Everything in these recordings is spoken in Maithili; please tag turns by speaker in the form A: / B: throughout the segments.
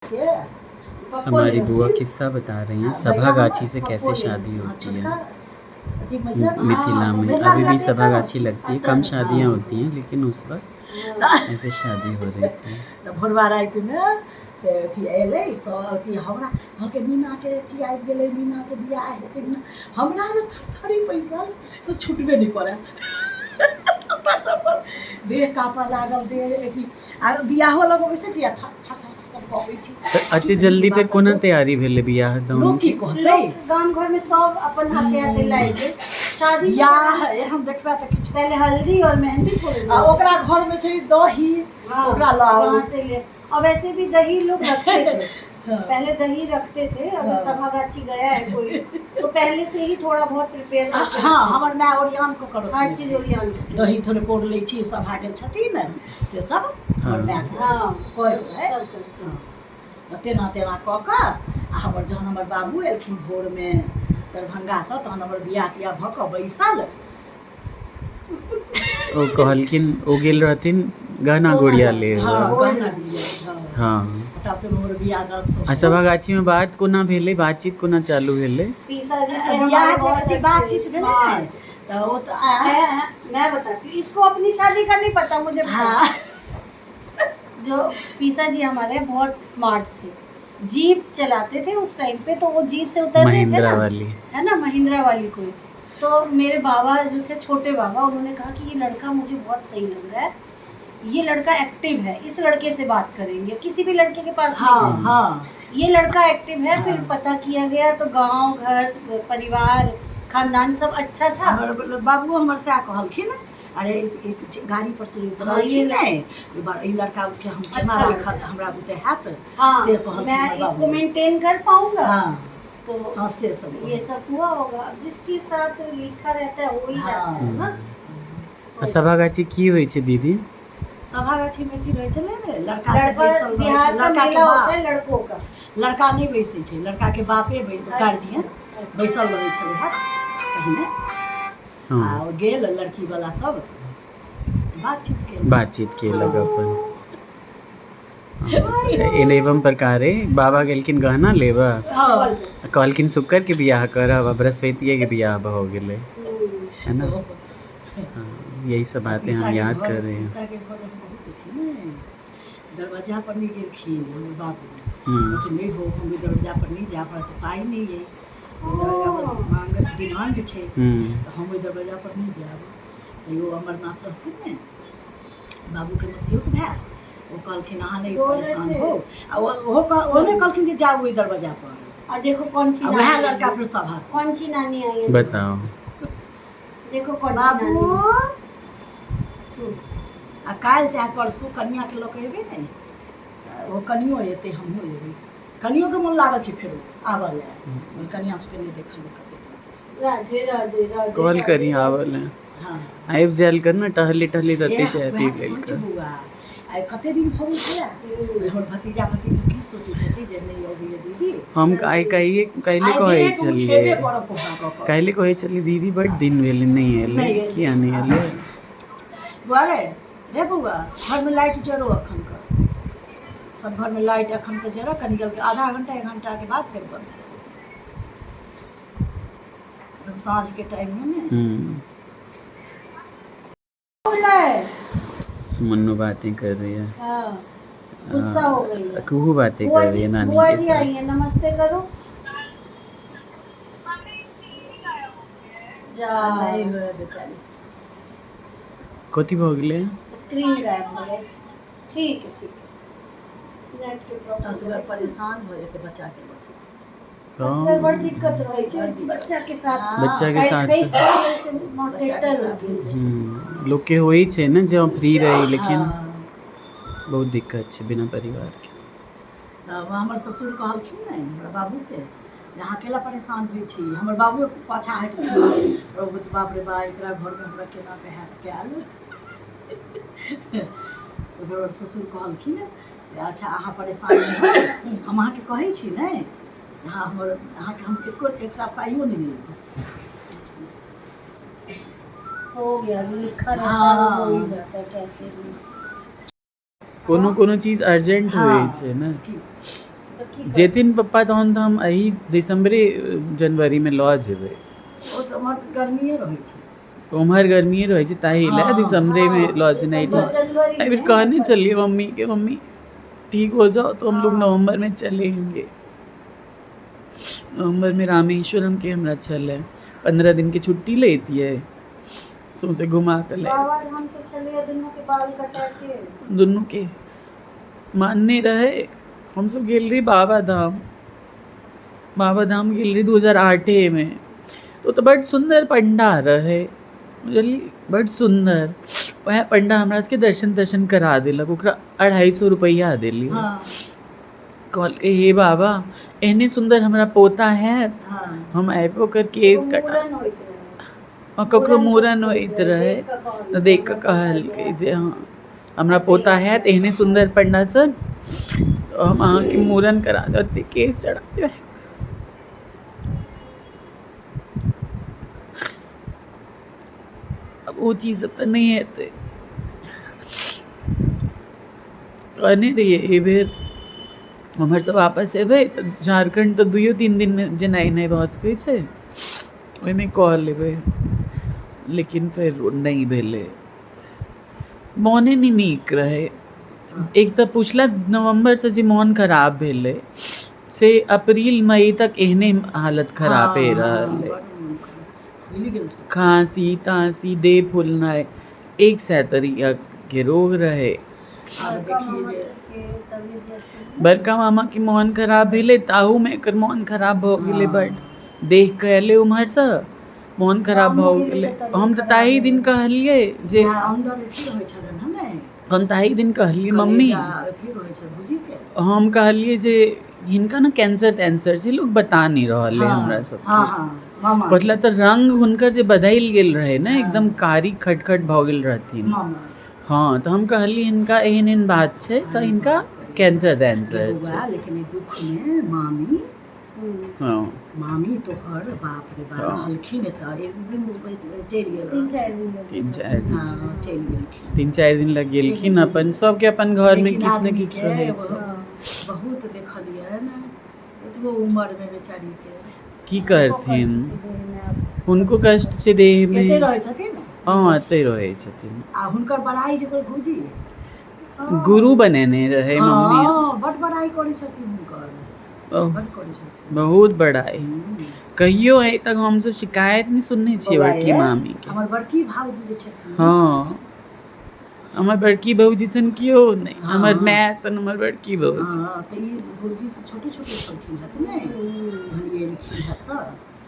A: हमारी बुआ किस्सा बता रही हैं सभागाछी से कैसे शादी होती है मिथिला में। अभी भी सभागाछी लगती है, कम शादियाँ होती हैं, लेकिन उस वक्त ऐसे शादी हो रही थी।
B: भोरवा राति में से अथी अयलै सब अथी हमरा के मीना के अथी आबि गेलै, मीना के बियाह हेतै, हमरा थरथरी पैसा से छुटबे नहीं करे। देह काँपऽ लागल, देह अथी आ बियाहो लगबै छै थर थर थर करै छी।
A: अति जल्दी पे कोना तैयारी भेलै बियाह दान?
B: लोग की कहतै,
C: गाम घर में सब अपन हाथे हाथे लाई छै शादी
B: बियाह हम देखबा त किछ
C: पहले हल्दी और मेहंदी थोड़ी
B: ओकरा घर में छै दही, ओकरा लाओ
C: वहाँ से ले। और वैसे भी दही लोग रखते थे, पहले दही रखते थे। अगर सभागाछी गया है कोई तो पहले से ही थोड़ा बहुत प्रिपेयर करते।
B: हाँ, हमर माय ओरियान को करो,
C: हर चीज ओरियान के
B: दही थोड़े पोड़ लै छी, सभा गेल छथिन से सब हमर माय तेना तेना कऽ कऽ आ हमर जहन हमर बाबू एलखिन भोर में दरभंगासँ, तहन हमर बियाह तियाह भऽ कऽ बैसल।
A: ओ कहलखिन ओ गेल रहथिन गहना गुड़िया ले। हाँ,
B: तब तो हमर बियाह दर्द
A: आ सभागाछी में बात कोना भेलै, बातचीत कोना चालू भेलै?
C: पीसा जी के
B: बियाह जे बातचीत भेलै तो वो तो
C: मैं बताती हूँ, इसको अपनी शादी का नहीं पता मुझे। हाँ। जो पीसा जी हमारे बहुत स्मार्ट थे, जीप चलाते थे उस टाइम पे, तो वो जीप से उतर रहे थे ना,
A: वाली
C: है ना, महिंद्रा वाली कोई। तो मेरे बाबा जो थे, छोटे बाबा, उन्होंने कहा कि ये लड़का मुझे बहुत सही लग रहा है, ये लड़का एक्टिव है, इस लड़के से बात करेंगे। किसी भी लड़के के पास नहीं है, ये लड़का एक्टिव है। फिर पता किया गया तो गांव घर परिवार खानदान सब अच्छा था।
B: हमर बाबू हमर से कहलखिन, अरे एक गाड़ी पर से उतरलखिन नहीं, ई लड़का के हम केना लिखल हमरा बुते हैत से कहलखिन।
C: मैं इसको मेंटेन कर पाऊंगा। तो
B: हाँ, से सब
C: ये सब हुआ होगा। जिसके साथ लिखा रहता है वही जाता है ना।
A: सभागाछी की होय छै दीदी?
B: सभागाछी में थी रहे छले ने, लड़का
C: बिहार का मेला होता है लड़कों का,
B: लड़का नहीं बैसे छै, लड़का के बापे गार्जियन बैसल रहे छले है पहिने। आ गेल लड़की वाला सब
A: बातचीत केलक अपन। एवं प्रकारे बाबा गेलखिन गहना लेबा, कहलखिन शुक्र के बियाह करब, बृहस्पतिये के बियाह हो गेलै, है ना। यही सब बातें हम याद कर रहे हैं।
B: दरवाजा पर नहीं गेलखिन हमर बाबू, लेकिन नहीं हो, हम दरवाजा पर नहीं जा पाए, पाई नहीं है, दरवाजा पर मांगत डिमांड छै, तो हम दरवाजा पर नहीं जाब। तैयो अमरनाथ रहथिन ने बाबू के मसीहत भाई, वो कहलखिन अहाँ नहीं परेशान हो, वो नहीं कहलखिन जे जाओ ओई दरवाजा पर।
C: और देखो कौन सी
B: वह लड़का फिर सभा से
C: कौन सी नानी आई है,
A: बताओ।
C: देखो कौन सी नानी।
B: आ काल्हि चाहे परसू कनिया के लोग एबे नहीं, वो कनियो एते हमहूँ एबै, कनियो के मन लागल छै फेरो आबल है, कनिया से नहीं देखल कते।
C: राधे राधे राधे,
A: कॉल करी आवल है।
B: हाँ,
A: आइब जायल कर ना, टहली टहली तते चाय पी लेल कर।
B: बुआ आई कते दिन भऽ गेल हमर भतीजा भतीजी की सोचै छथि जे नहीं अबैए दीदी।
A: हम आई काहे कहै छलिए, काहे कहै छलिए दीदी बड़ दिन भेल नहीं एले, किया नहीं एले?
B: बुआ रे बुआ, घर में लाइट जरो अखन का, सब घर में लाइट अखन के जरा, कनी आधा घंटा 1 घंटा के बाद फिर बंद, साँझ के टाइम में ने।
A: मन्नू बातें कर रही है,
C: गुस्सा हो गई है,
A: खूब बातें कर रही है नानी के
C: बुआ जी
A: साथ।
C: आई है, नमस्ते करो। जा
B: बेचारी
A: कथी भ गेलै?
C: स्क्रीन गायब हो गई। ठीक है नेट के प्रॉब्लम
B: असगर परेशान हो जेते बच्चा के,
C: असगर बड़ दिक्कत रहै छै बच्चा के साथ।
A: बच्चा के साथ लोग के होई छै ना जब फ्री रही, लेकिन बहुत दिक्कत छै बिना परिवार के।
B: तब हमर ससुर कहलखिन ने हमरा बाबू के, यहाँ अकेला परेशान होइ छी, हमर बाबू पाछा हटि गेल, बाप रे बा एकरा घर में हमरा केना के हैत कैल। तो हमर ससुर कहलखिन अच्छा अहाँ परेशान नहीं हो, हम अहाँ के कहै छी ने, यहाँ हमर अहाँ के हम एकटा पाइयो नहीं मिलत,
C: हो गया जो लिखा रहता है वो हो ही जाता है कैसे।
A: कोनो चीज अर्जेंट होई छै ना,
C: तो की
A: जेथिन पप्पा तहन तो हम एही दिसंबरे जनवरी में लऽ जेबै।
B: ओ तऽ हमर गर्मिये रहै छै।
A: उम्हर गर्मी रहे छै ताहि ले
B: हाँ,
A: दिसंबरे में लऽ जेनाइ
C: दिसंबर
A: ठीक।
C: जनवरी
A: फिर
C: में
A: कहने
C: अपन-
A: चलिए मम्मी के मम्मी ठीक हो जाओ तो हम लोग
B: हाँ।
A: नवंबर में चलेंगे। नवंबर में रामेश्वरम के हमरा चले 15 दिन की छुट्टी लेती है सौंसे घुमा कर ले
C: बाबा धाम के चले दोनों के बाल कटा के
A: दोनों के मानने रहे। हम सब गेल रही बाबा धाम गेल रही 2008 में तो बड़ सुंदर पंडा रहे बुझली बड़ सुंदर। वह पंडा हमरा के दर्शन करा दिलक ओकरा 250 रुपया दिली।
B: हाँ
A: कहल के हे बाबा एहने सुंदर हमरा पोता है
B: हाँ
A: हम आबो कर केस कटा
C: मूरन होइत रहे
A: और ककरो मूरन होइत रहे तो देख के कहल के जे हाँ हमरा पोता है एहने सुंदर पंडा सन तो हम अहाँ के मूरन करा दे केस चढ़ा दे। अब वो चीज़ तो नहीं है ते कहने रहिए ए बेर हमर सब वापस एबै तऽ झारखंड तऽ 2-3 दिन में जेनाइ नहि भऽ सकै छै ओहिमे कऽ लेबै लेकिन फिर नहीं भेलै मोने नहीं नीक रहे। एक तऽ पिछला नवंबर से जे मोन खराब भेलै से अप्रैल मई तक एहने हालत खराबे रहलै।
B: भूलि गेल छी।
A: खांसी तांसी देह फूलनाइ एक सै तरीका के रोग रहे।
B: आब
C: बड़का
B: देखिए
C: मामा
B: जे
C: के तभी जे अथी
A: बड़का मामा के मोन खराब भेलै ताहू में एकर मोन खराब भऽ गेलै बड देख के एलै उम्हर से मोन खराब
C: मामू
A: भऽ
C: के
A: गेलै।
C: लिए तऽ
A: हम तऽ
C: तबियत
A: ताही
C: खराब
A: दिन
C: भेलै।
A: कहलिए जे
B: यहाँ अंदर अथी रहै छलन हँ ने
A: हम ताही दिन कहलिए मम्मी
B: कलेजा अथी रहै छै भुजी के।
A: हम कहलिए जे हिनका ना कैंसर तैंसर छै लोग बता नहीं रहल है हमरा
B: हाँ
A: सबके।
B: हाँ मामा
A: मतलब तऽ रंग हुनकर जे बदलि गेल रहे ना
B: हाँ।
A: एकदम कारी खटखट भऽ गेल रहथिन।
B: मामा
A: हाँ तो हम कहलिए हिनका एहन एहन बात छै तऽ हिनका कैंसर तैंसर छै।
B: बउआ लेकिन ई दुख में मामी
A: हाँ
B: मामी तोहर बाप रे बाप
A: हाँ।
B: हलखिन तऽ एक दिन चलि गेल
C: 3-4 दिन लगे
A: 3-4 दिन
B: हाँ चलि गेलखिन।
A: 3-4 दिन लग गेलखिन अपन सबके अपन घर में
B: लेकिन
A: कितने
B: आदमी
A: किछ
B: के
A: रहे
B: एगो
A: छै।
B: बहुत देखलियै ना एतबो उम्र में बेचारी के
A: की करथिन
C: कष्ट से देह में आप
A: हुनको कष्ट छै देह
B: एते
A: में।
B: रहै छथिन ने
A: हाँ एते रहै छथिन
B: आ हुनकर बड़ाई जे कोई भुजी
A: गुरु बनेने रहे मम्मी
B: हाँ बड बड़ाई करै छथिन हुनकर
A: ओह,
B: बड करै छथिन।
A: बहुत बड़ाई कहियो है तक हम सब शिकायत नहीं सुनने छियै
B: बौआ
A: बड़की
B: ये,
A: मामी के।
B: हमर बड़की भाउजी जे छथिन
A: हाँ हमर बड़की बहूजी सन कियो नहीं
B: हाँ।
A: हमर माय सन हमर बड़की बहूजी।
B: हाँ तऽ ई भौजी छोटे छोटे छलखिन हत ने धनिये लिखी हत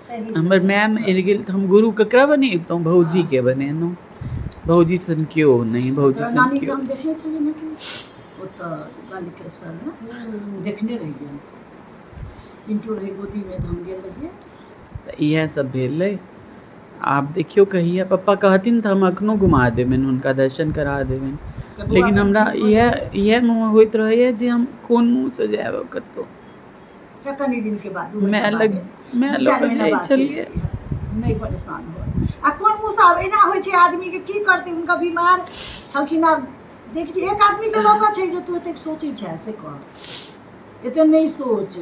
C: तही
A: हमर माय मरि गेल तऽ हम गुरु ककरा बनेबतहुँ भौजी के बनेलहुँ। भौजी सन क्यों नहीं भौजी सन
B: नानी के
A: क्यों
B: हम देखने छलियै ने कि ओतऽ बालिकेश्वर में देखने रहियै पिंटू रही गोदी में तऽ हम गेल रहियै।
A: तऽ इएह सब भेलै। आप देखियो कहिया पप्पा कहथिन तऽ हम अखनो घुमा देबनि हुनका दर्शन करा देबनि लेकिन हमरा इएह मुँह होइत रहैए जे हम कोन मुँह से जायब कतहु।
B: कनी दिन के बाद
A: माय लग जाइ छलियै
B: नहीं परेशान हो आ कोन मुँह से आब एना होइ छै आदमी के की करतै हुनका बीमार छलखिन। आब देख एक आदमी के लौका छै जे तू एतेक सोचै छै से कह एते नहीं सोच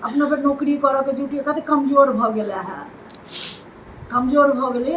B: अपना पर नौकरी करऽ के ड्यूटी कते कमजोर भऽ गेलै है कमजोर भऽ गेलै